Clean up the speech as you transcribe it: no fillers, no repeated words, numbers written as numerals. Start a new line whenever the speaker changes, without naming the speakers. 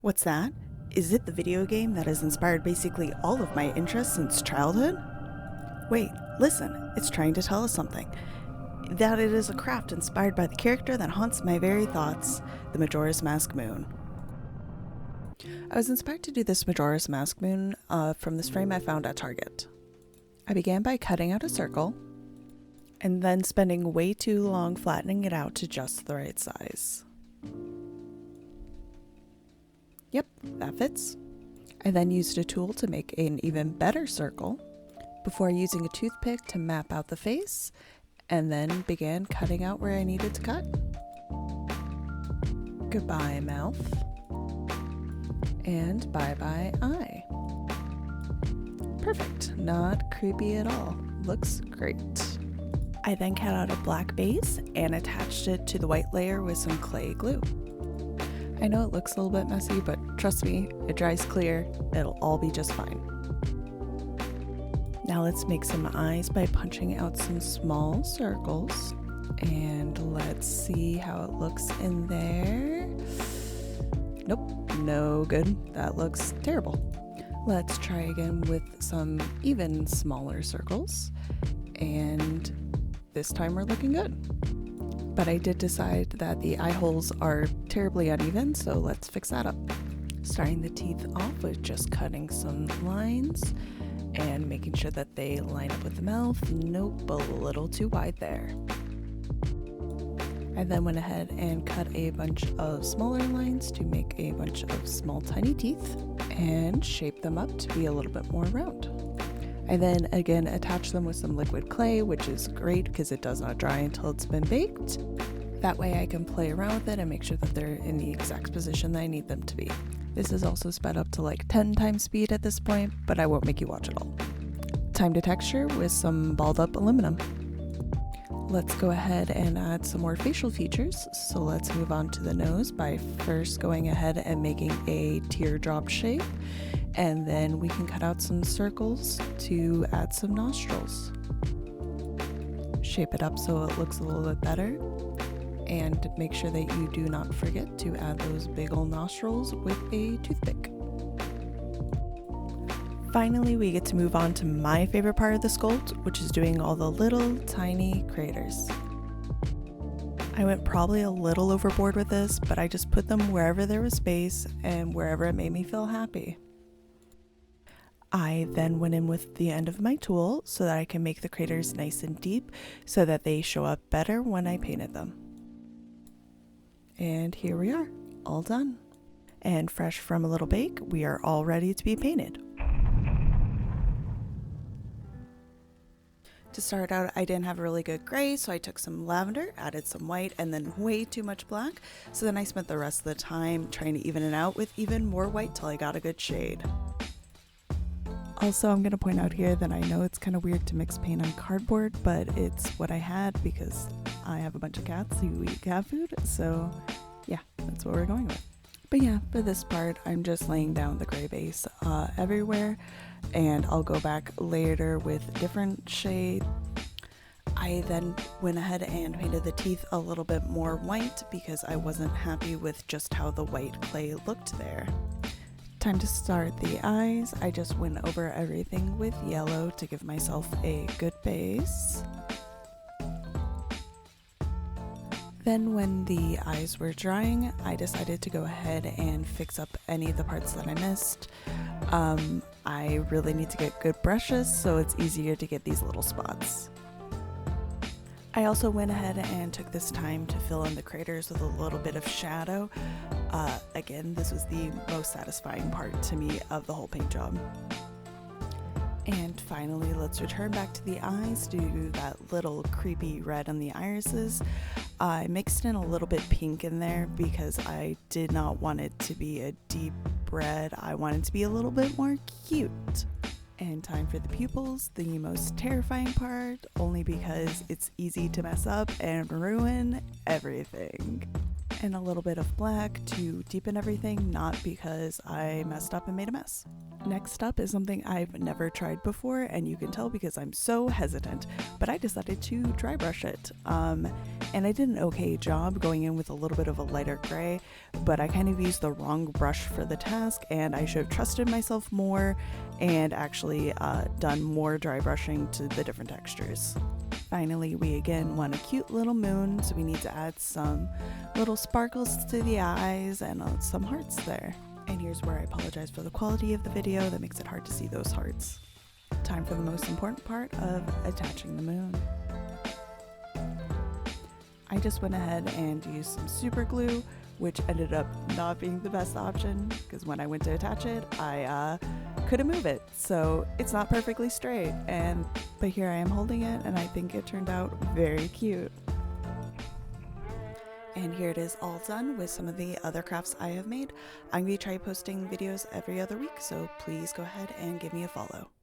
What's that? Is it the video game that has inspired basically all of my interests since childhood? Wait, listen, it's trying to tell us something. That it is a craft inspired by the character that haunts my very thoughts, the Majora's Mask Moon. I was inspired to do this Majora's Mask Moon from this frame I found at Target. I began by cutting out a circle, and then spending way too long flattening it out to just the right size. Yep, that fits. I then used a tool to make an even better circle before using a toothpick to map out the face, and then began cutting out where I needed to cut. Goodbye mouth, and bye-bye eye. Perfect, not creepy at all, looks great. I then cut out a black base and attached it to the white layer with some clay glue. I know it looks a little bit messy, but trust me, it dries clear, it'll all be just fine. Now let's make some eyes by punching out some small circles, and let's see how it looks in there. Nope, no good, that looks terrible. Let's try again with some even smaller circles, and this time we're looking good. But I did decide that the eye holes are terribly uneven, so let's fix that up. Starting the teeth off with just cutting some lines and making sure that they line up with the mouth. Nope, a little too wide there. I then went ahead and cut a bunch of smaller lines to make a bunch of small tiny teeth and shaped them up to be a little bit more round. I then again attach them with some liquid clay, which is great because it does not dry until it's been baked. That way I can play around with it and make sure that they're in the exact position that I need them to be. This is also sped up to like 10 times speed at this point, but I won't make you watch it all. Time to texture with some balled up aluminum. Let's go ahead and add some more facial features. So let's move on to the nose by first going ahead and making a teardrop shape. And then we can cut out some circles to add some nostrils. Shape it up so it looks a little bit better. And make sure that you do not forget to add those big old nostrils with a toothpick. Finally, we get to move on to my favorite part of the sculpt, which is doing all the little tiny craters. I went probably a little overboard with this, but I just put them wherever there was space and wherever it made me feel happy. I then went in with the end of my tool so that I can make the craters nice and deep so that they show up better when I painted them. And here we are, all done. And fresh from a little bake, we are all ready to be painted. To start out, I didn't have a really good gray, so I took some lavender, added some white, and then way too much black. So then I spent the rest of the time trying to even it out with even more white till I got a good shade. Also, I'm going to point out here that I know it's kind of weird to mix paint on cardboard, but it's what I had because I have a bunch of cats who eat cat food, so yeah, that's what we're going with. But yeah, for this part, I'm just laying down the gray base everywhere, and I'll go back later with different shade. I then went ahead and painted the teeth a little bit more white because I wasn't happy with just how the white clay looked there. Time to start the eyes. I just went over everything with yellow to give myself a good base. Then when the eyes were drying, I decided to go ahead and fix up any of the parts that I missed. I really need to get good brushes so it's easier to get these little spots. I also went ahead and took this time to fill in the craters with a little bit of shadow. Again, this was the most satisfying part to me of the whole paint job. And finally, let's return back to the eyes to do that little creepy red on the irises. I mixed in a little bit pink in there because I did not want it to be a deep red. I wanted it to be a little bit more cute. And time for the pupils, the most terrifying part, only because it's easy to mess up and ruin everything. and a little bit of black to deepen everything, not because I messed up and made a mess. Next up is something I've never tried before, and you can tell because I'm so hesitant, but I decided to dry brush it. And I did an okay job going in with a little bit of a lighter gray, but I kind of used the wrong brush for the task, and I should have trusted myself more and actually done more dry brushing to the different textures. Finally, we again want a cute little moon, so we need to add some little sparkles to the eyes and some hearts there. And here's where I apologize for the quality of the video that makes it hard to see those hearts. Time for the most important part of attaching the moon. I just went ahead and used some super glue, which ended up not being the best option because when I went to attach it, I couldn't move it, so it's not perfectly straight. But here I am holding it, and I think it turned out very cute. And here it is all done with some of the other crafts I have made. I'm going to try posting videos every other week, so please go ahead and give me a follow.